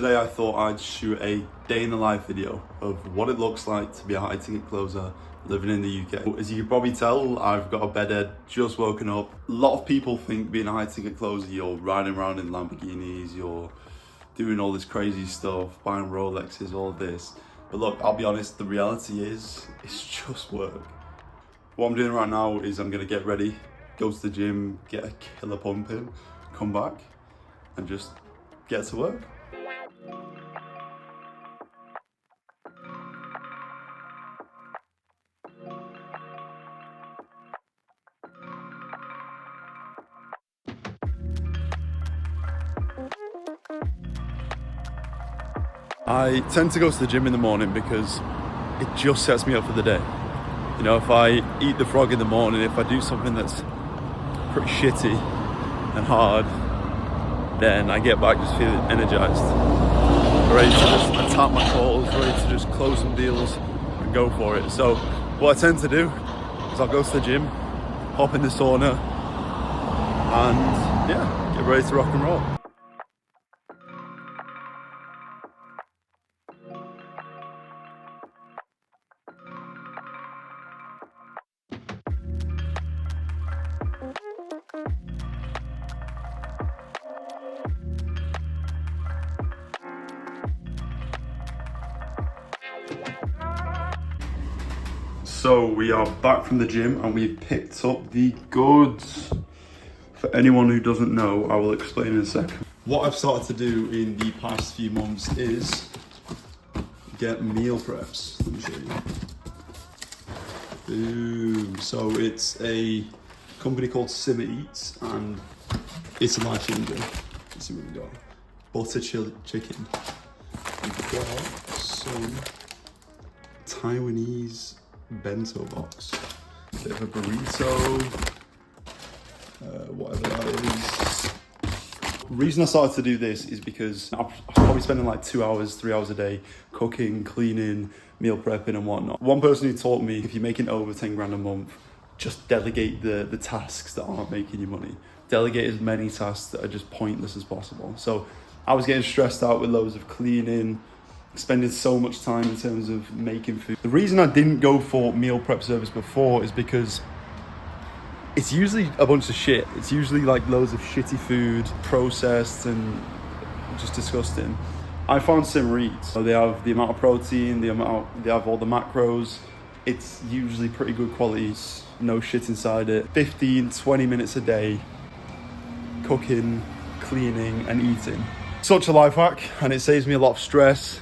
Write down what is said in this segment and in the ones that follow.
today I thought I'd shoot a day in the life video of what it looks like to be a high ticket closer living in the UK. As you can probably tell, I've got a bedhead, just woken up. A lot of people think being a high ticket closer, you're riding around in Lamborghinis, you're doing all this crazy stuff, buying Rolexes, all this. But look, I'll be honest, the reality is, it's just work. What I'm doing right now is I'm gonna get ready, go to the gym, get a killer pump in, come back, and just get to work. I tend to go to the gym in the morning because it just sets me up for the day. You know, if I eat the frog in the morning, if I do something that's pretty shitty and hard, then I get back just feeling energized, ready to just attack my calls, ready to just close some deals and go for it. So what I tend to do is I'll go to the gym, hop in the sauna, and yeah, get ready to rock and roll. So we are back from the gym and we've picked up the goods. For anyone who doesn't know, I will explain in a second. What I've started to do in the past few months is get meal preps. Let me show you. Boom. So it's a company called Simmer Eats and it's a life changer. Let's see what we got. Butter chicken. We've got some Taiwanese bento box, bit of a burrito, whatever that is. The reason I started to do this is because I'm probably spending like 2 hours, 3 hours a day cooking, cleaning, meal prepping and whatnot. One person who taught me, if you're making over 10 grand a month, just delegate the tasks that aren't making you money. Delegate as many tasks that are just pointless as possible. So I was getting stressed out with loads of cleaning, spending so much time in terms of making food. The reason I didn't go for meal prep service before is because it's usually a bunch of shit. It's usually like loads of shitty food, processed and just disgusting. I found Simmer Eats. So they have the amount of protein, they have all the macros. It's usually pretty good quality, no shit inside it. 15, 20 minutes a day, cooking, cleaning and eating. Such a life hack, and it saves me a lot of stress.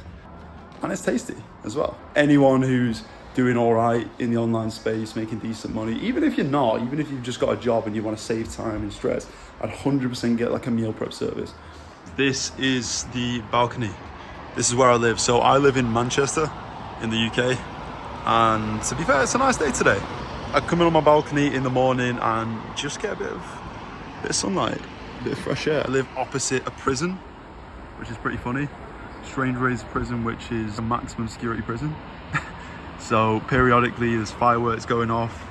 And it's tasty as well. Anyone who's doing all right in the online space, making decent money, even if you're not, even if you've just got a job and you want to save time and stress, I'd 100% get like a meal prep service. This is the balcony. This is where I live. So I live in Manchester in the UK. And to be fair, it's a nice day today. I come in on my balcony in the morning and just get a bit of sunlight, a bit of fresh air. I live opposite a prison, which is pretty funny. Strangeways prison, which is a maximum security prison. So periodically there's fireworks going off,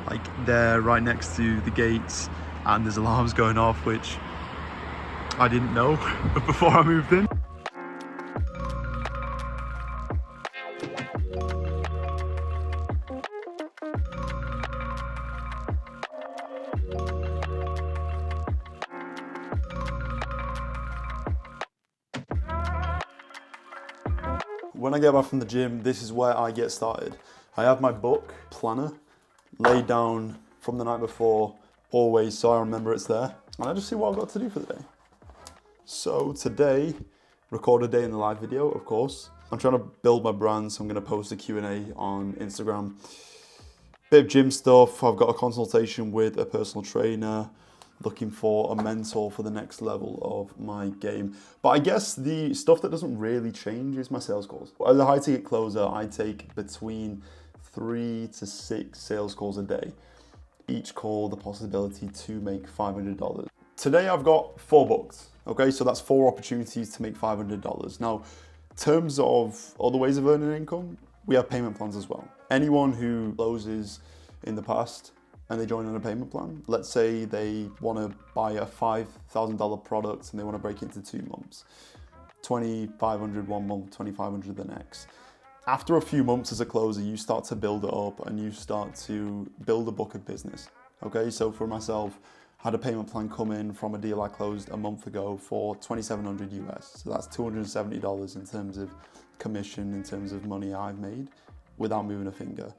like there right next to the gates, and there's alarms going off, which I didn't know before I moved in. When I get back from the gym, this is where I get started. I have my book, planner, laid down from the night before, always, so I remember it's there. And I just see what I've got to do for the day. So today, record a day in the live video, of course. I'm trying to build my brand, so I'm gonna post a Q&A on Instagram. Bit of gym stuff, I've got a consultation with a personal trainer, looking for a mentor for the next level of my game. But I guess the stuff that doesn't really change is my sales calls. As a high ticket closer, I take between 3 to 6 sales calls a day. Each call the possibility to make $500. Today I've got 4 booked, okay? So that's 4 opportunities to make $500. Now, in terms of other ways of earning income, we have payment plans as well. Anyone who closes in the past and they join on a payment plan. Let's say they want to buy a $5,000 product and they want to break it into 2 months. 2,500 one month, 2,500 the next. After a few months as a closer, you start to build it up and you start to build a book of business. Okay, so for myself, I had a payment plan come in from a deal I closed a month ago for 2,700 US. So that's $270 in terms of commission, in terms of money I've made without moving a finger.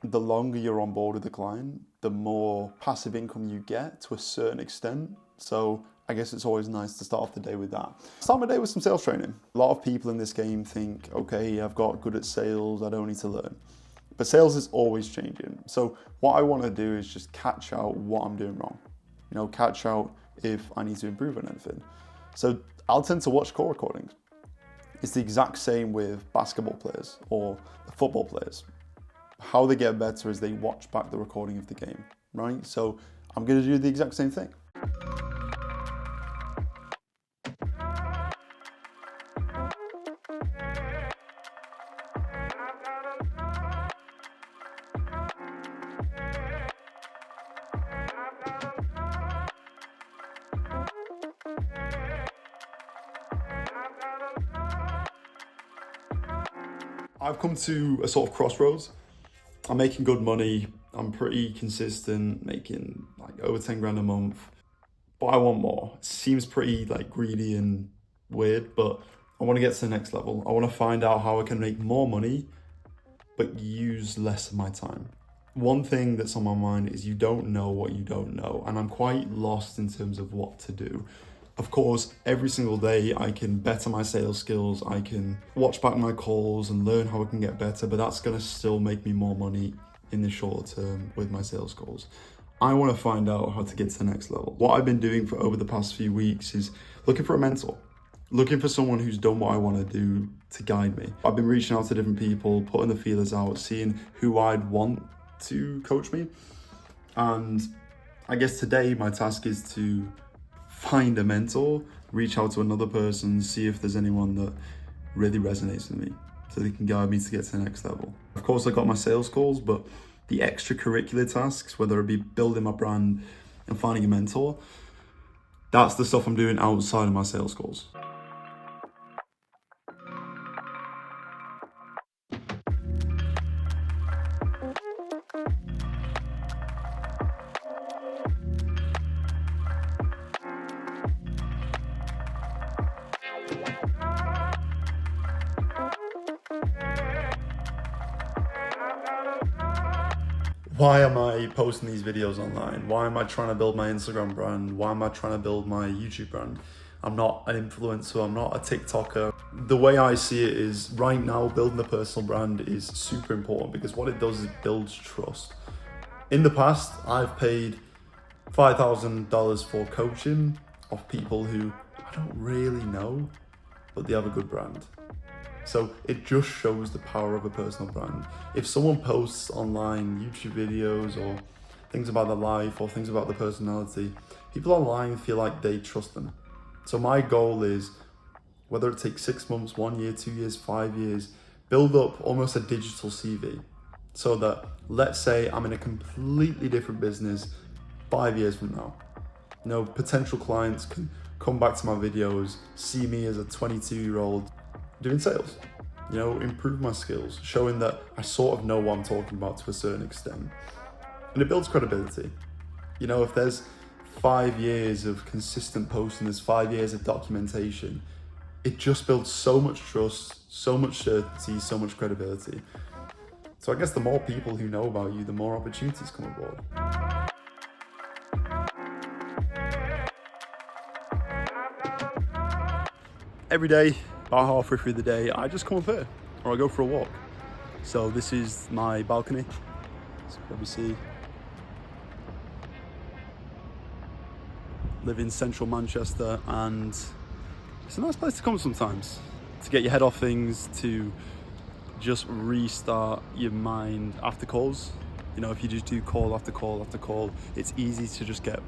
The longer you're on board with the client, the more passive income you get to a certain extent. So I guess it's always nice to start off the day with that. Start my day with some sales training. A lot of people in this game think, okay, I've got good at sales, I don't need to learn. But sales is always changing. So what I want to do is just catch out what I'm doing wrong. You know, catch out if I need to improve on anything. So I'll tend to watch call recordings. It's the exact same with basketball players or football players. How they get better is they watch back the recording of the game, right? So I'm going to do the exact same thing. I've come to a sort of crossroads. I'm making good money. I'm pretty consistent, making like over 10 grand a month, but I want more. It seems pretty like greedy and weird, but I want to get to the next level. I want to find out how I can make more money, but use less of my time. One thing that's on my mind is you don't know what you don't know, and I'm quite lost in terms of what to do. Of course, every single day I can better my sales skills, I can watch back my calls and learn how I can get better, but that's gonna still make me more money in the short term with my sales goals. I wanna find out how to get to the next level. What I've been doing for over the past few weeks is looking for a mentor, looking for someone who's done what I wanna do to guide me. I've been reaching out to different people, putting the feelers out, seeing who I'd want to coach me. And I guess today my task is to find a mentor, reach out to another person, see if there's anyone that really resonates with me so they can guide me to get to the next level. Of course, I got my sales goals, but the extracurricular tasks, whether it be building my brand and finding a mentor, that's the stuff I'm doing outside of my sales goals. Why am I posting these videos online? Why am I trying to build my Instagram brand? Why am I trying to build my YouTube brand? I'm not an influencer, I'm not a TikToker. The way I see it is right now, building a personal brand is super important because what it does is it builds trust. In the past, I've paid $5,000 for coaching of people who I don't really know, but they have a good brand. So it just shows the power of a personal brand. If someone posts online YouTube videos or things about their life or things about their personality, people online feel like they trust them. So my goal is, whether it takes 6 months, 1 year, 2 years, 5 years, build up almost a digital CV so that, let's say I'm in a completely different business 5 years from now. You know, potential clients can come back to my videos, see me as a 22-year-old doing sales, you know, improve my skills, showing that I sort of know what I'm talking about to a certain extent. And it builds credibility. You know, if there's 5 years of consistent posting, there's 5 years of documentation, it just builds so much trust, so much certainty, so much credibility. So I guess the more people who know about you, the more opportunities come aboard. Every day, about halfway through the day, I just come up here or I go for a walk. So this is my balcony, as you can probably see. Live in central Manchester, and it's a nice place to come sometimes, to get your head off things, to just restart your mind after calls. You know, if you just do call after call after call, it's easy to just get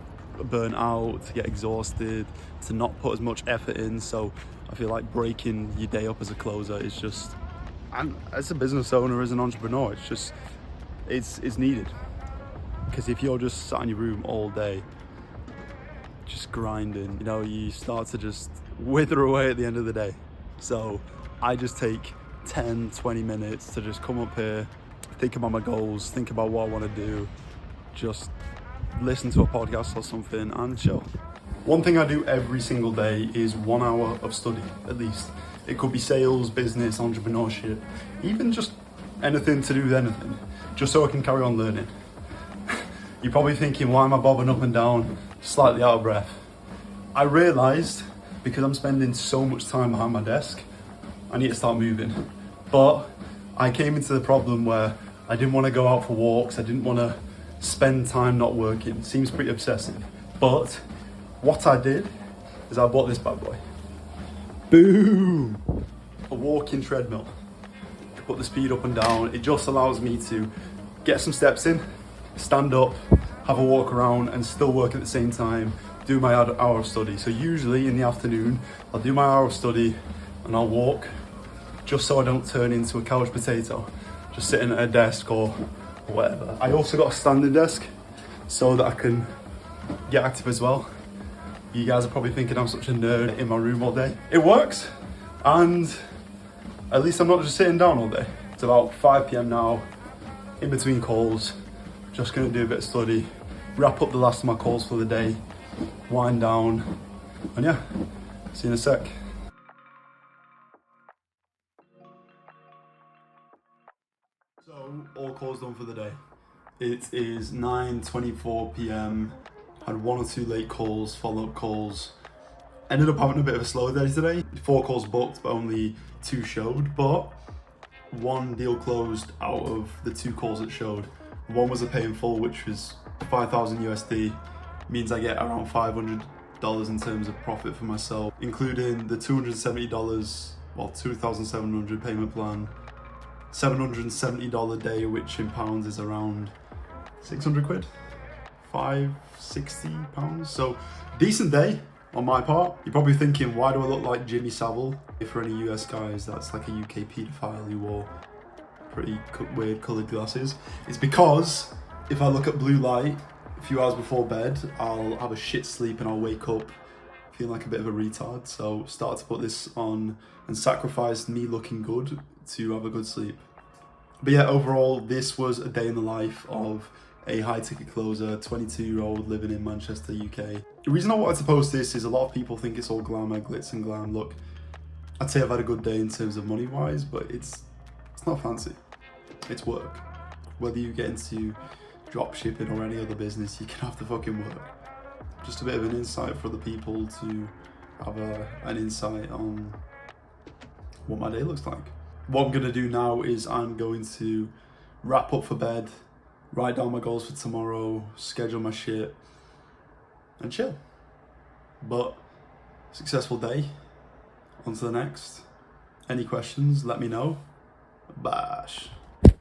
burnt out, to get exhausted, to not put as much effort in. So I feel like breaking your day up as a closer is just, and as a business owner, as an entrepreneur, it's just, it's needed. Because if you're just sat in your room all day, just grinding, you know, you start to just wither away at the end of the day. So I just take 10, 20 minutes to just come up here, think about my goals, think about what I want to do, just listen to a podcast or something and chill. One thing I do every single day is 1 hour of study, at least. It could be sales, business, entrepreneurship, even just anything to do with anything, just so I can carry on learning. You're probably thinking, why am I bobbing up and down, slightly out of breath? I realised, because I'm spending so much time behind my desk, I need to start moving. But I came into the problem where I didn't want to go out for walks, I didn't want to spend time not working. It seems pretty obsessive. But what I did is I bought this bad boy. Boom! A walking treadmill. Put the speed up and down. It just allows me to get some steps in, stand up, have a walk around and still work at the same time, do my hour of study. So usually in the afternoon, I'll do my hour of study and I'll walk, just so I don't turn into a couch potato, just sitting at a desk or whatever. I also got a standing desk so that I can get active as well. You guys are probably thinking I'm such a nerd in my room all day. It works, and at least I'm not just sitting down all day. It's about 5 p.m. now, in between calls, just gonna do a bit of study, wrap up the last of my calls for the day, wind down, and yeah, see you in a sec. So, all calls done for the day. It is 9:24 p.m. Had 1 or 2 late calls, follow-up calls. Ended up having a bit of a slow day today. 4 calls booked, but only 2 showed. But 1 deal closed out of the 2 calls that showed. 1 was a pay in full, which was 5,000 USD. Means I get around $500 in terms of profit for myself, including the $270, well, 2,700 payment plan, $770 day, which in pounds is around 600 quid. 560 pounds. So decent day on my part. You're probably thinking, why do I look like Jimmy Savile? If for any US guys, that's like a UK paedophile who wore pretty weird coloured glasses. It's because if I look at blue light a few hours before bed, I'll have a shit sleep and I'll wake up feeling like a bit of a retard. So start to put this on and sacrifice me looking good to have a good sleep. But yeah, overall, this was a day in the life of a high ticket closer, 22-year-old living in Manchester, UK. The reason I wanted to post this is a lot of people think it's all glamour, glitz and glam. Look, I'd say I've had a good day in terms of money wise, but it's not fancy. It's work. Whether you get into drop shipping or any other business, you can have to fucking work. Just a bit of an insight for other people to have an insight on what my day looks like. What I'm gonna do now is I'm going to wrap up for bed, write down my goals for tomorrow, schedule my shit, and chill. But successful day. On to the next. Any questions, let me know. Bash.